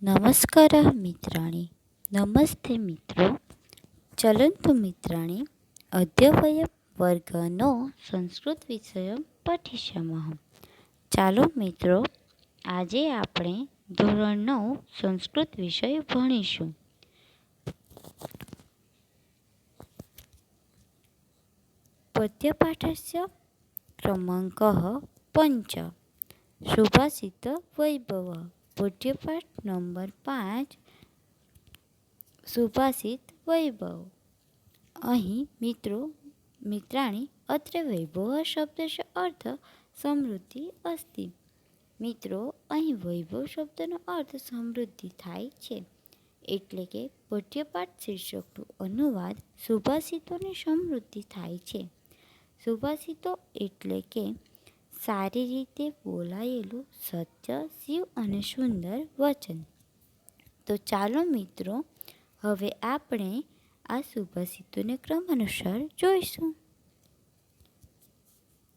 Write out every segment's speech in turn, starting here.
नमस्कारः मित्राणि नमस्ते मित्रों चलन्तु मित्राणि अद्य वयं वर्ग 9 संस्कृत विषयं पठिष्यामः। ચાલો મિત્રો આજે આપણે ધોરણ 9 સંસ્કૃત વિષય ભણીશું। पद्यपाठस्य क्रमाङ्कः 5 सुभाषित वैभवः। पद्यपाठ नंबर 5 सुभाषित वैभव। અહીં મિત્રાણી અત્ર વૈભવ શબ્દનો અર્થ સમૃદ્ધિ અસ્તિ। મિત્રો અહીં વૈભવ શબ્દનો અર્થ સમૃદ્ધિ થાય છે, એટલે કે પદ્યપાઠ શીર્ષકનું અનુવાદ સુભાષિતોની સમૃદ્ધિ થાય છે। સુભાષિતો એટલે કે સારી રીતે બોલાયેલું સત્ય, શિવ અને સુંદર વચન। તો ચાલો મિત્રો હવે આપણે આ સુભાષિતોને ક્રમ અનુસાર જોઈશું।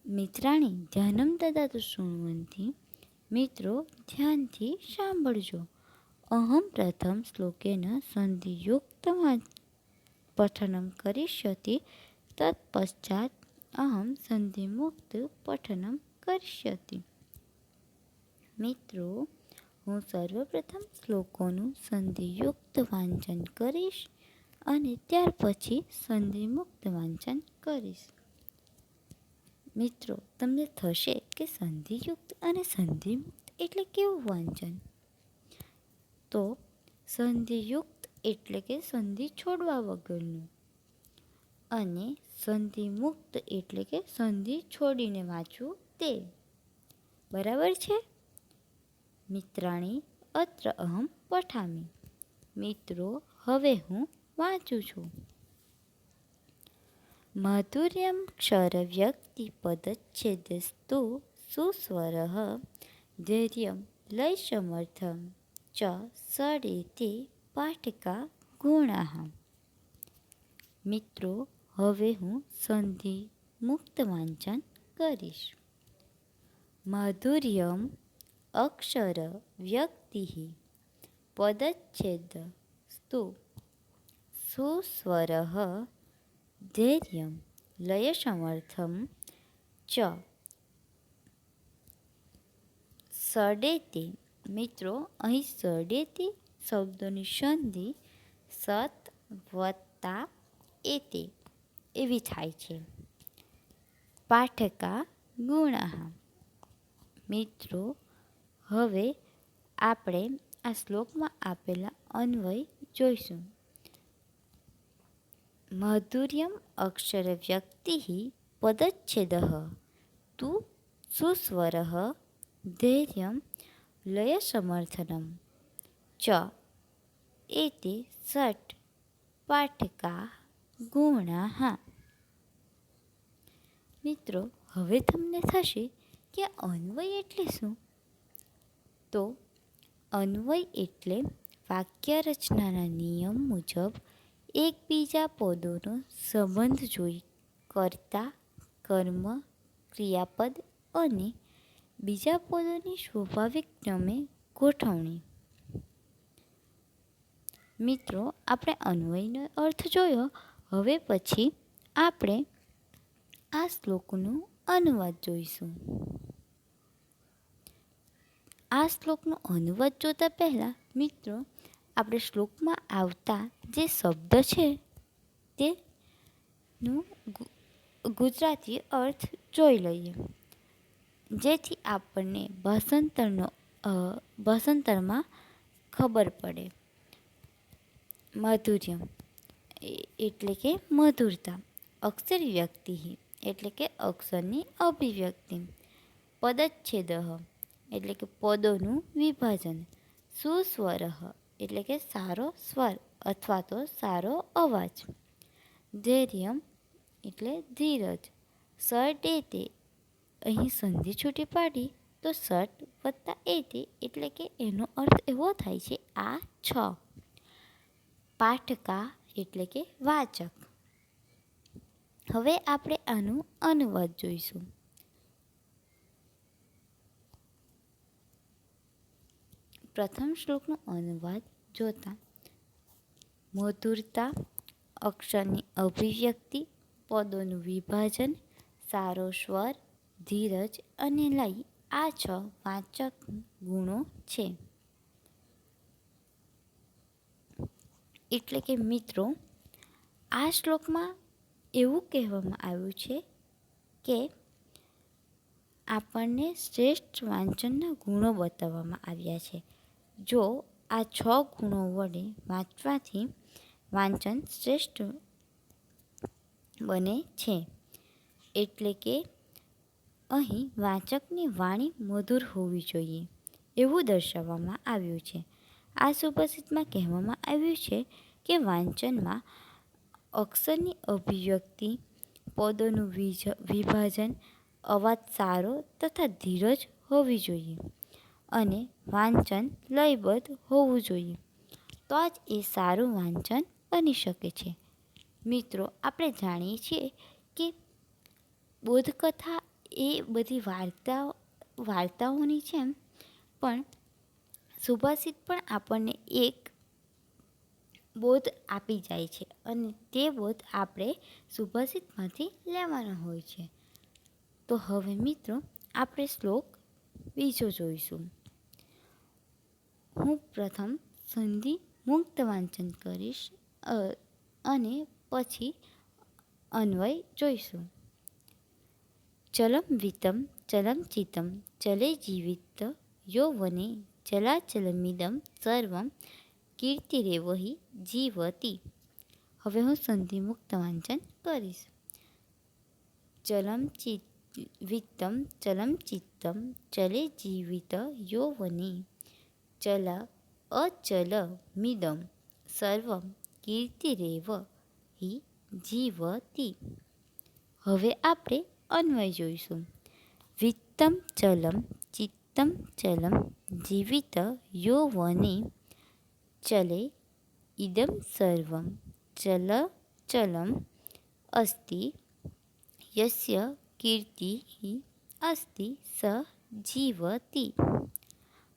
મિત્રાણી ધ્યાનમ દદાતુ શૃણવંતી। મિત્રો ધ્યાનથી સાંભળજો। અહમ પ્રથમ શ્લોકેન સંધિયુક્ત પઠનમ કરિષ્યતિ તત્પશ્ચાત અહમ સંધિમુક્ત પઠનમ કરિષ્યતિ। મિત્રો હું સર્વપ્રથમ શ્લોકોનું સંધિયુક્ત વાંચન કરીશ અને ત્યાર પછી સંધિમુક્ત વાંચન કરીશ। મિત્રો તમને થશે કે સંધિયુક્ત અને સંધિમુક્ત એટલે કેવું વાંચન? તો સંધિયુક્ત એટલે કે સંધિ છોડવા વગરનું અને સંધિમુક્ત એટલે કે સંધિ છોડીને વાંચવું તે બરાબર છે? મિત્રાણી અત્ર અહમ પઠામી। મિત્રો હવે હું વાંચું છું। માધુર્યમ ક્ષર વ્યક્તિ પદચ્છેદસ્તુ સુસ્વરઃ ધૈર્યમ લય સમર્થમ ચ ષડેતે પાઠકા ગુણાઃ। મિત્રો હવે હું સંધિ મુક્ત વાંચન કરીશ। માધુર્યમ અક્ષર વ્યક્તિ પદચ્છેદ સ્તુ સુસ્વરઃ ધૈર્યમ લય સમર્થમ ચ ષડેતે। મિત્રો અહીં ષડેતે શબ્દોની સંધિ સત વત્તા એતે એવી થાય છે। પાઠકા ગુણાઃ। મિત્રો હવે આપણે આ શ્લોકમાં આપેલા અન્વય જોઈશું। માધુર્યમ અક્ષર વ્યક્તિ પદચ્છેદઃ તુ સુસ્વરઃ ધૈર્યમ લય સમર્થનમ ચ એતે ષટ પાઠકા ગુણાઃ। મિત્રો હવે તમને થશે કે અન્વય એટલે શું? તો અન્વય એટલે વાક્ય રચનાના નિયમ મુજબ એકબીજા પદોનો સંબંધ જોઈ કર્તા, કર્મ, ક્રિયાપદ અને બીજા પદોની સ્વાભાવિક ક્રમે ગોઠવણી। મિત્રો આપણે અન્વયનો અર્થ જોયો, હવે પછી આપણે આ શ્લોકનું અનુવાદ જોઈશું। આ શ્લોકનો અનુવાદ જોતા પહેલાં મિત્રો આપણે શ્લોકમાં આવતા જે શબ્દ છે તેનું ગુજરાતી અર્થ જોઈ લઈએ, જેથી આપણને ભાષાંતરમાં ખબર પડે। માધુર્યમ એટલે કે મધુરતા, અક્ષર વ્યક્તિ એટલે કે અક્ષરની અભિવ્યક્તિ, પદચ્છેદ એટલે કે પદોનું વિભાજન, સુસ્વરઃ એટલે કે સારો સ્વર અથવા તો સારો અવાજ, ધૈર્યમ એટલે ધીરજ, ષડેતે અહીં સંધિ છૂટી પાડી તો ષટ વત્તા એતે એટલે કે એનો અર્થ એવો થાય છે આ 6, પાઠકા એટલે કે વાચક। હવે આપણે આનું અનુવાદ જોઈશું। પ્રથમ શ્લોકનો અનુવાદ જોતા મધુરતા, અક્ષરની અભિવ્યક્તિ, પદોનું વિભાજન, સારો સ્વર, ધીરજ અને લય આ 6 વાચક ગુણો છે. એટલે કે મિત્રો, આ શ્લોકમાં એવું કહેવામાં આવ્યું છે કે આપણને શ્રેષ્ઠ વાંચનના ગુણો બતાવવામાં આવ્યા છે. જો આ 6 ગુણો વડે વાંચવાથી વાંચન શ્રેષ્ઠ બને છે. એટલે કે અહીં વાચકની વાણી મધુર હોવી જોઈએ એવું દર્શાવવામાં આવ્યું છે. આ સુભાષિતમાં કહેવામાં આવ્યું છે કે વાંચનમાં અક્ષરની અભિવ્યક્તિ, પદોનું વિભાજન, અવાજ સારો તથા ધીરજ હોવી જોઈએ અને વાંચન લયબદ્ધ હોવું જોઈએ. તો જ એ સારું વાંચન બની શકે છે. મિત્રો, આપણે જાણીએ છીએ કે બોધકથા એ બધી વાર્તાઓની જેમ પણ સુભાષિત પણ આપણને એક બોધ આપી જાય છે અને તે બોધ આપણે સુભાષિતમાંથી લેવાનો હોય છે. તો હવે મિત્રો, આપણે શ્લોક બીજો જોઈશું. હું પ્રથમ સંધિ મુક્ત વાંચન કરીશ અને પછી અન્વય જોઈશું. ચલમ વિત્તમ ચલમ ચિત્તમ ચલે જીવિત યૌવને ચલાચલમિદં સર્વં કીર્તિરેવ હિ જીવતી. હવે હું સંધિ મુક્ત વાંચન કરીશ. ચલમ વિત્તમ ચલમ ચિત્તમ ચલે જીવિત યૌવને ચલ અચલ મિદં સર્વં કીર્તિરેવ હિ જીવતી. હવે આપણે અન્વય જોઈશું. વિત્તમ ચલમ ચિત્તમ ચલમ જીવિત યૌવને ચલે ઇદં સર્વં ચલ ચલમ અસ્તિ યસ્ય કીર્તિઃ અસ્તિ સ જીવતી.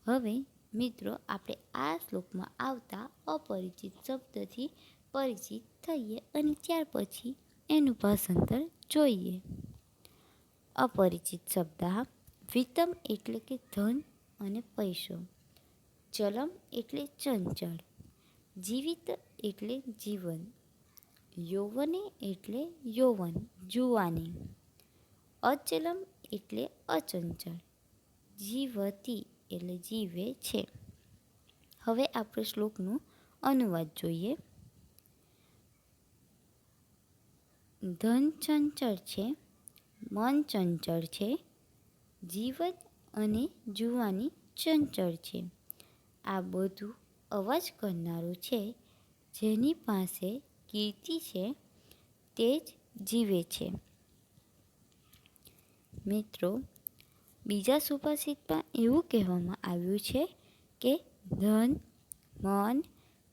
હવે મિત્રો, આપણે આ શ્લોકમાં આવતા અપરિચિત શબ્દથી પરિચિત થઈએ અને ત્યાર પછી એનું ભાષાંતર જોઈએ. અપરિચિત શબ્દ. વિત્તમ એટલે કે ધન અને પૈસો. ચલમ એટલે ચંચળ. જીવિત એટલે જીવન. યૌવને એટલે યૌવન, જુવાની. અચલમ એટલે અચંચળ. જીવતી એટલે જીવે છે. હવે આપણે શ્લોકનું અનુવાદ જોઈએ. ધન ચંચળ છે, મન ચંચળ છે, જીવન અને જુવાની ચંચળ છે. આ બધું અવાજ કરનારું છે. જેની પાસે કીર્તિ છે તે જ જીવે છે. મિત્રો, બીજા સુભાષિતમાં એવું કહેવામાં આવ્યું છે કે ધન, મન,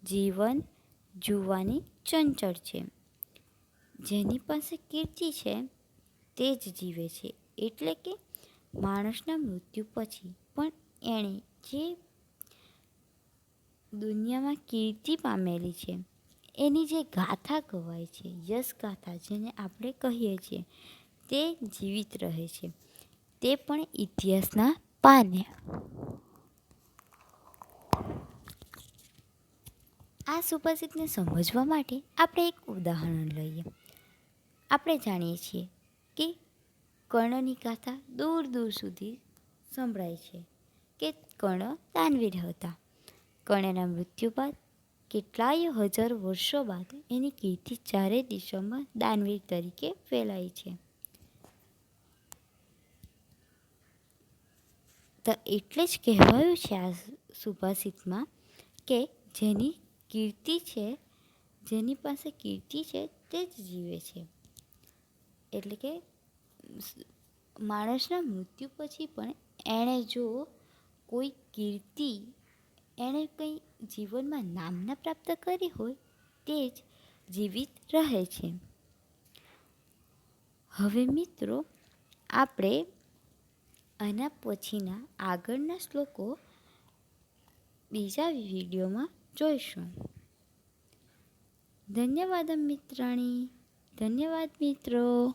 જીવન, જુવાની ચંચળ છે. જેની પાસે કીર્તિ છે તે જ જીવે છે. એટલે કે માણસના મૃત્યુ પછી પણ એણે જે દુનિયામાં કીર્તિ પામેલી છે, એની જે ગાથા કહેવાય છે, યશ ગાથા જેને આપણે કહીએ છીએ, તે જીવિત રહે છે. તે પણ ઇતિહાસના પાને. આ સુભાષિતને સમજવા માટે આપણે એક ઉદાહરણ લઈએ. આપણે જાણીએ છીએ કે કર્ણની ગાથા દૂર દૂર સુધી સંભળાય છે કે કર્ણ દાનવીર હતા. કર્ણના મૃત્યુ બાદ કેટલાય હજાર વર્ષો બાદ એની કીર્તિ ચારે દિશામાં દાનવીર તરીકે ફેલાઈ છે. તો એટલે જ કહેવાયું છે આ સુભાષિતમાં કે જેની કીર્તિ છે, જેની પાસે કીર્તિ છે તે જ જીવે છે. એટલે કે માણસના મૃત્યુ પછી પણ એણે જો કોઈ કીર્તિ, એણે કંઈ જીવનમાં નામના પ્રાપ્ત કરી હોય તે જ જીવિત રહે છે. હવે મિત્રો, આપણે આના પછીના આગળના શ્લોકો બીજા વિડીયોમાં જોઈશું. ધન્યવાદ મિત્રાણી. ધન્યવાદ મિત્રો.